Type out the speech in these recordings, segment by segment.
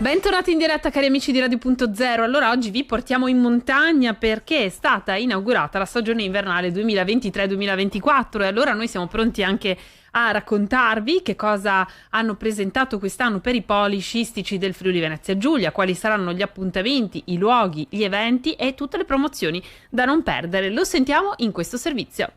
Bentornati in diretta, cari amici di Radio.0. Allora oggi vi portiamo in montagna perché è stata inaugurata la stagione invernale 2023-2024 e allora noi siamo pronti anche a raccontarvi che cosa hanno presentato quest'anno per i poli sciistici del Friuli Venezia Giulia, quali saranno gli appuntamenti, i luoghi, gli eventi e tutte le promozioni da non perdere. Lo sentiamo in questo servizio.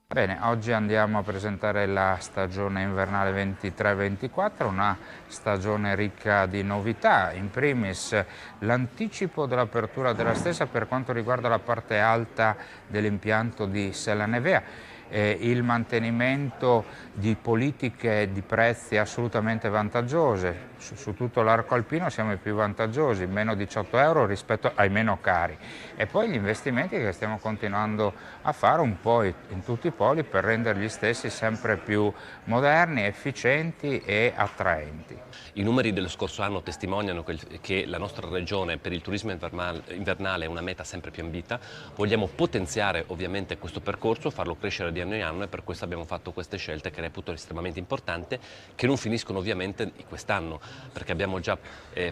Bene, oggi andiamo a presentare la stagione invernale 23-24, una stagione ricca di novità, in primis l'anticipo dell'apertura della stessa per quanto riguarda la parte alta dell'impianto di Sella Nevea, il mantenimento di politiche di prezzi assolutamente vantaggiose, su tutto l'arco alpino siamo i più vantaggiosi, meno 18 euro rispetto ai meno cari, e poi gli investimenti che stiamo continuando a fare un po' in tutti i poli per rendere gli stessi sempre più moderni, efficienti e attraenti. I numeri dello scorso anno testimoniano che la nostra regione per il turismo invernale è una meta sempre più ambita. Vogliamo potenziare ovviamente questo percorso, farlo crescere di anno in anno, e per questo abbiamo fatto queste scelte che reputo estremamente importanti, che non finiscono ovviamente quest'anno, perché abbiamo già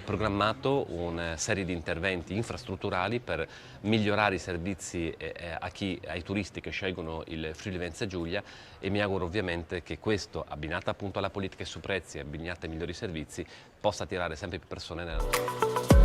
programmato una serie di interventi infrastrutturali per migliorare i servizi ai turisti che scelgono il Friuli Venezia Giulia, e mi auguro ovviamente che questo, abbinata appunto alla politica su prezzi e abbinata ai migliori servizi, possa attirare sempre più persone nella nostra